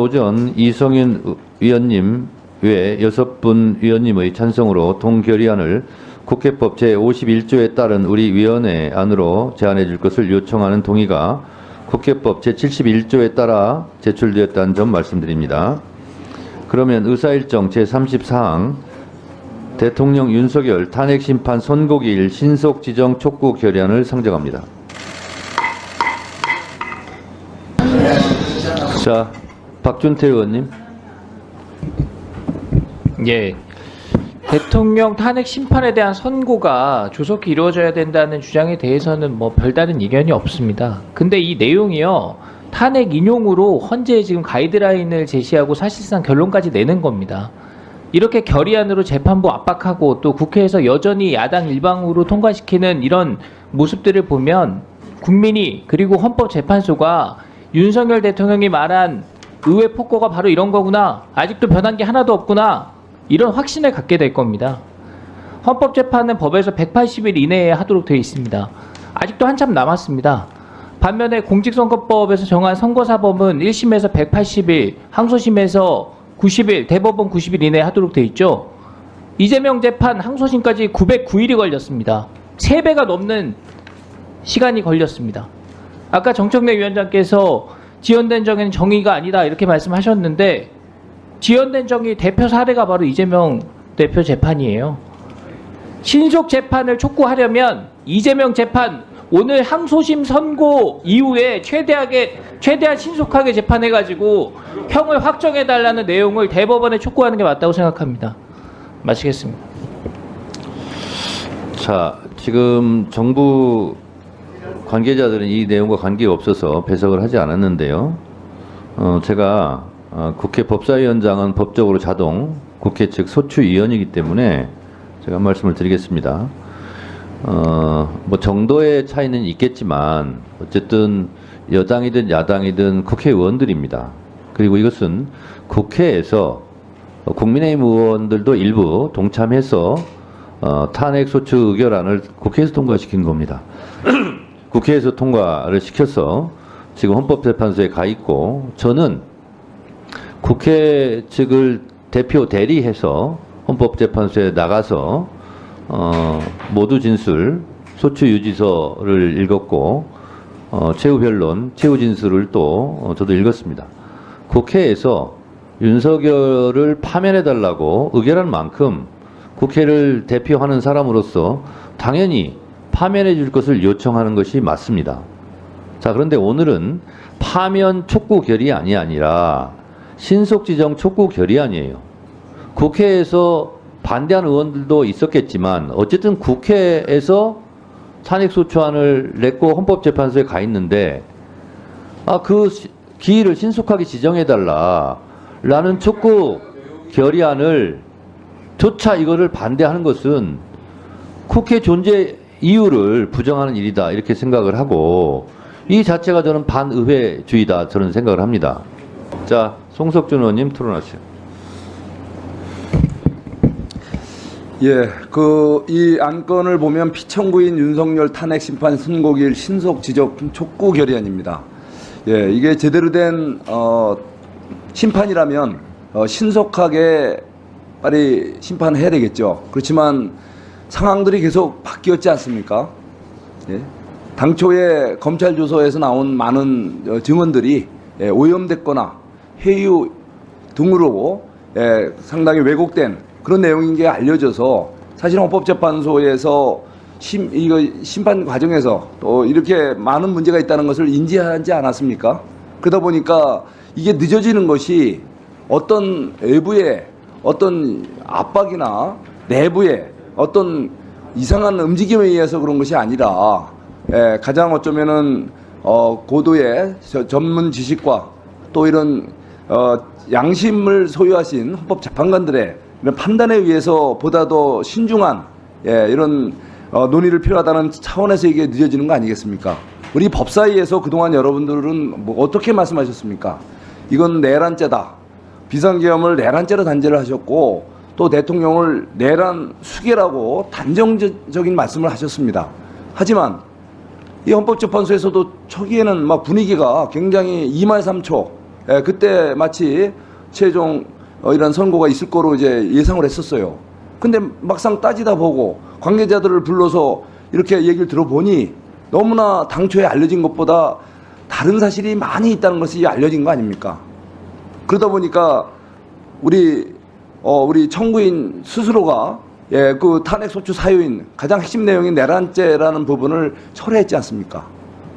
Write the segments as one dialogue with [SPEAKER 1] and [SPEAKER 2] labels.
[SPEAKER 1] 오전 이성윤 위원님 외 6분 위원님의 찬성으로 동결의안을 국회법 제51조에 따른 우리 위원회 안으로 제안해 줄 것을 요청하는 동의가 국회법 제71조에 따라 제출되었다는 점 말씀드립니다. 그러면 의사일정 제34항 대통령 윤석열 탄핵심판 선고기일 신속 지정 촉구 결의안을 상정합니다. 자, 박준태 의원님.
[SPEAKER 2] 예. 대통령 탄핵 심판에 대한 선고가 조속히 이루어져야 된다는 주장에 대해서는 뭐 별다른 이견이 없습니다. 근데 이 내용이요, 탄핵 인용으로 헌재에 지금 가이드라인을 제시하고 사실상 결론까지 내는 겁니다. 이렇게 결의안으로 재판부 압박하고 또 국회에서 여전히 야당 일방으로 통과시키는 이런 모습들을 보면 국민이 그리고 헌법재판소가 윤석열 대통령이 말한 의회 폭거가 바로 이런 거구나, 아직도 변한 게 하나도 없구나, 이런 확신을 갖게 될 겁니다. 헌법재판은 법에서 180일 이내에 하도록 되어 있습니다. 아직도 한참 남았습니다. 반면에 공직선거법에서 정한 선거사범은 1심에서 180일, 항소심에서 90일, 대법원 90일 이내에 하도록 되어 있죠. 이재명 재판 항소심까지 909일이 걸렸습니다. 3배가 넘는 시간이 걸렸습니다. 아까 정청래 위원장께서 지연된 정의는 정의가 아니다 이렇게 말씀하셨는데, 지연된 정의 대표 사례가 바로 이재명 대표 재판이에요. 신속 재판을 촉구하려면 이재명 재판 오늘 항소심 선고 이후에 최대한 신속하게 재판해가지고 형을 확정해달라는 내용을 대법원에 촉구하는 게 맞다고 생각합니다. 마치겠습니다.
[SPEAKER 1] 자, 지금 정부 관계자들은 이 내용과 관계가 없어서 배석을 하지 않았는데요. 제가 국회 법사위원장은 법적으로 자동 국회 측 소추위원이기 때문에 제가 말씀을 드리겠습니다. 뭐 정도의 차이는 있겠지만 어쨌든 여당이든 야당이든 국회의원들입니다. 그리고 이것은 국회에서 국민의힘 의원들도 일부 동참해서 탄핵소추 의결안을 국회에서 통과시킨 겁니다. 국회에서 통과를 시켜서 지금 헌법재판소에 가 있고, 저는 국회 측을 대리해서 헌법재판소에 나가서 모두 진술, 소추 유지서를 읽었고, 최후 변론, 최후 진술을 또 저도 읽었습니다. 국회에서 윤석열을 파면해달라고 의결한 만큼 국회를 대표하는 사람으로서 당연히 파면해 줄 것을 요청하는 것이 맞습니다. 자, 그런데 오늘은 파면 촉구 결의안이 아니라 신속지정 촉구 결의안이에요. 국회에서 반대하는 의원들도 있었겠지만 어쨌든 국회에서 탄핵소추안을 냈고 헌법재판소에 가 있는데, 그 기일을 신속하게 지정해달라라는 촉구 결의안을 조차 이거를 반대하는 것은 국회 존재 이유를 부정하는 일이다 이렇게 생각을 하고, 이 자체가 저는 반의회주의다 저는 생각을 합니다. 자, 송석준 의원님 토론하세요.
[SPEAKER 3] 예, 이 안건을 보면 피청구인 윤석열 탄핵 심판 선고기일 신속 지정 촉구 결의안입니다. 예, 이게 제대로 된 심판이라면 신속하게 빨리 심판해야 되겠죠. 그렇지만 상황들이 계속 바뀌었지 않습니까? 예? 당초에 검찰 조서에서 나온 많은 증언들이 오염됐거나 회유 등으로 상당히 왜곡된 그런 내용인 게 알려져서, 사실 헌법재판소에서 심판 과정에서 또 이렇게 많은 문제가 있다는 것을 인지하지 않았습니까? 그러다 보니까 이게 늦어지는 것이 어떤 외부의 어떤 압박이나 내부의 어떤 이상한 움직임에 의해서 그런 것이 아니라, 가장 어쩌면은 고도의 전문 지식과 또 이런 양심을 소유하신 헌법재판관들의 이런 판단에 의해서 보다 더 신중한 이런 논의를 필요하다는 차원에서 이게 늦어지는 거 아니겠습니까? 우리 법사위에서 그동안 여러분들은 뭐 어떻게 말씀하셨습니까? 이건 내란죄다. 비상계엄을 내란죄로 단죄를 하셨고, 또 대통령을 내란 수괴라고 단정적인 말씀을 하셨습니다. 하지만 이 헌법재판소에서도 초기에는 막 분위기가 굉장히 2말 3초 그때 마치 최종 이런 선고가 있을 거로 이제 예상을 했었어요. 근데 막상 따지다 보고 관계자들을 불러서 이렇게 얘기를 들어보니 너무나 당초에 알려진 것보다 다른 사실이 많이 있다는 것이 알려진 거 아닙니까? 그러다 보니까 우리 청구인 스스로가 그 탄핵 소추 사유인 가장 핵심 내용인 내란죄라는 부분을 철회했지 않습니까?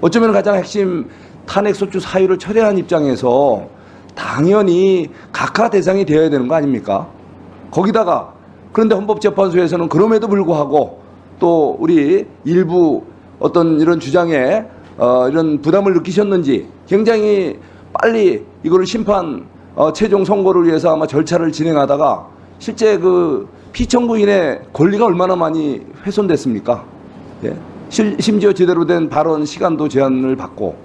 [SPEAKER 3] 어쩌면 가장 핵심 탄핵 소추 사유를 철회한 입장에서 당연히 각하 대상이 되어야 되는 거 아닙니까? 거기다가 그런데 헌법재판소에서는 그럼에도 불구하고 또 우리 일부 어떤 이런 주장에 이런 부담을 느끼셨는지 굉장히 빨리 이거를 심판 최종 선고를 위해서 아마 절차를 진행하다가 실제 그 피청구인의 권리가 얼마나 많이 훼손됐습니까? 예. 심지어 제대로 된 발언 시간도 제한을 받고,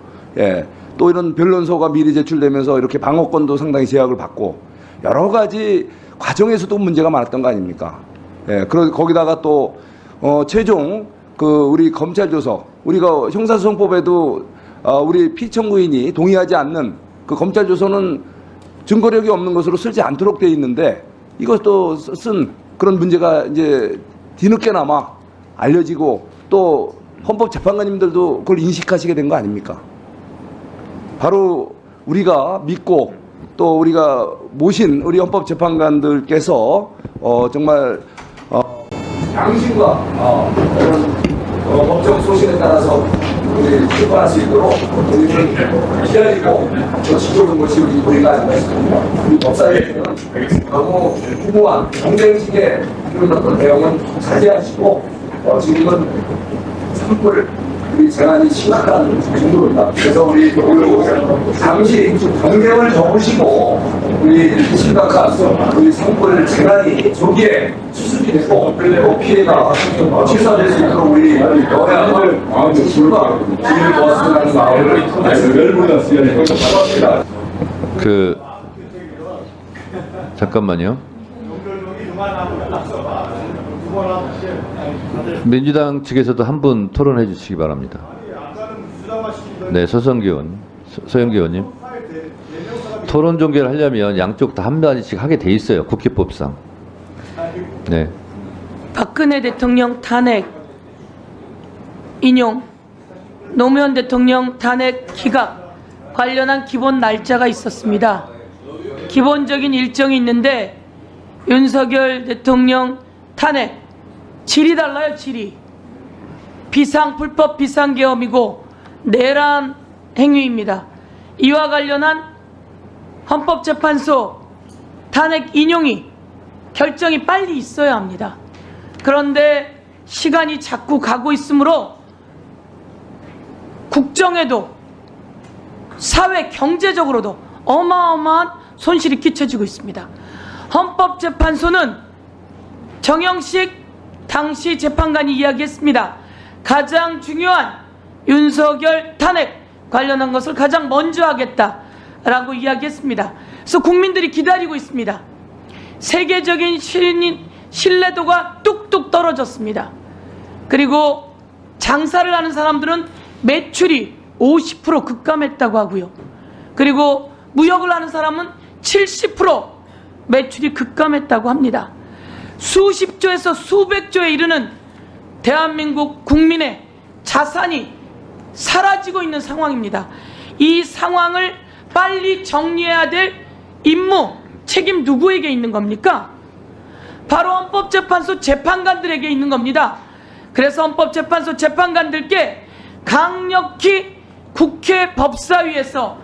[SPEAKER 3] 또 이런 변론서가 미리 제출되면서 이렇게 방어권도 상당히 제약을 받고 여러 가지 과정에서도 문제가 많았던 거 아닙니까? 거기다가 또 최종 그 우리 검찰 조서, 우리가 형사소송법에도 우리 피청구인이 동의하지 않는 그 검찰 조서는 증거력이 없는 것으로 쓰지 않도록 돼 있는데 이것도 쓴 그런 문제가 이제 뒤늦게나마 알려지고 또 헌법재판관님들도 그걸 인식하시게 된 거 아닙니까? 바로 우리가 믿고 또 우리가 모신 우리 헌법재판관들께서 정말 양심과 이런 법적 소신에 따라서 우리 출발할 수 있도록 우리는 기다리고 지켜보는 것이 우리가 아닌가 싶습니다. 우리 법사위에서는 너무 후무한 경쟁식의 이런 어떤 내용은 자제하시고 지금은 산불 우리 재난이 심각한 정도입니다. 그래서 우리 오늘 잠시 경쟁을 접으시고 우리 심각한 우리 산불 재난이 조기에 수습이 되고 또 피해가 최소화될 수 있도록 우리 여야를 힘과 힘을 모았으면 하는 마음을 열분을 수여합니다.
[SPEAKER 1] 잠깐만요. 민주당 측에서도 한 분 토론해 주시기 바랍니다. 네, 서영기 의원님. 토론 종결을 하려면 양쪽 다 한 마디씩 하게 돼 있어요. 국회법상. 네.
[SPEAKER 4] 박근혜 대통령 탄핵 인용, 노무현 대통령 탄핵 기각 관련한 기본 날짜가 있었습니다. 기본적인 일정이 있는데 윤석열 대통령 탄핵 질이 달라요. 질이 불법 비상계엄이고 내란 행위입니다. 이와 관련한 헌법재판소 탄핵 인용이 결정이 빨리 있어야 합니다. 그런데 시간이 자꾸 가고 있으므로 국정에도 사회 경제적으로도 어마어마한 손실이 끼쳐지고 있습니다. 헌법재판소는 정영식 당시 재판관이 이야기했습니다. 가장 중요한 윤석열 탄핵 관련한 것을 가장 먼저 하겠다라고 이야기했습니다. 그래서 국민들이 기다리고 있습니다. 세계적인 신뢰도가 뚝뚝 떨어졌습니다. 그리고 장사를 하는 사람들은 매출이 50% 급감했다고 하고요. 그리고 무역을 하는 사람은 70% 매출이 급감했다고 합니다. 수십 조에서 수백 조에 이르는 대한민국 국민의 자산이 사라지고 있는 상황입니다. 이 상황을 빨리 정리해야 될 임무, 책임 누구에게 있는 겁니까? 바로 헌법재판소 재판관들에게 있는 겁니다. 그래서 헌법재판소 재판관들께 강력히 국회 법사위에서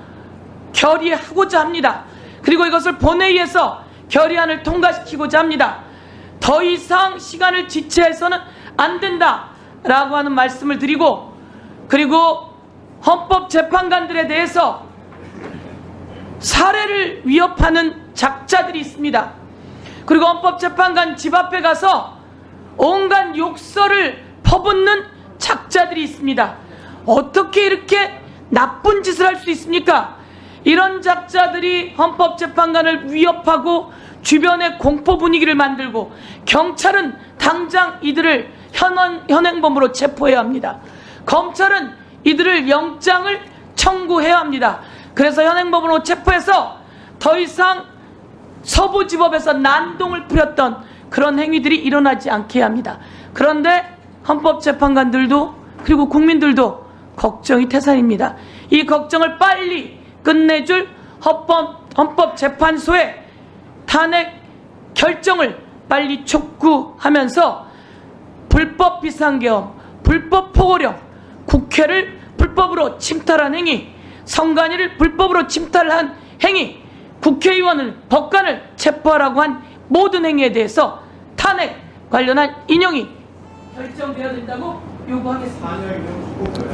[SPEAKER 4] 결의하고자 합니다. 그리고 이것을 본회의에서 결의안을 통과시키고자 합니다. 더 이상 시간을 지체해서는 안 된다라고 하는 말씀을 드리고, 그리고 헌법재판관들에 대해서 살해를 위협하는 작자들이 있습니다. 그리고 헌법재판관 집 앞에 가서 온갖 욕설을 퍼붓는 작자들이 있습니다. 어떻게 이렇게 나쁜 짓을 할 수 있습니까? 이런 작자들이 헌법재판관을 위협하고 주변에 공포 분위기를 만들고, 경찰은 당장 이들을 현행범으로 체포해야 합니다. 검찰은 이들을 영장을 청구해야 합니다. 그래서 현행법으로 체포해서 더 이상 서부지법에서 난동을 부렸던 그런 행위들이 일어나지 않게 합니다. 그런데 헌법재판관들도 그리고 국민들도 걱정이 태산입니다. 이 걱정을 빨리 끝내줄 헌법재판소의 탄핵 결정을 빨리 촉구하면서 불법 비상계엄, 불법 포고령, 국회를 불법으로 침탈한 행위, 선관위를 불법으로 침탈한 행위, 국회의원을, 법관을 체포하라고 한 모든 행위에 대해서 탄핵 관련한 인용이 결정되어야 된다고 요구하겠습니다.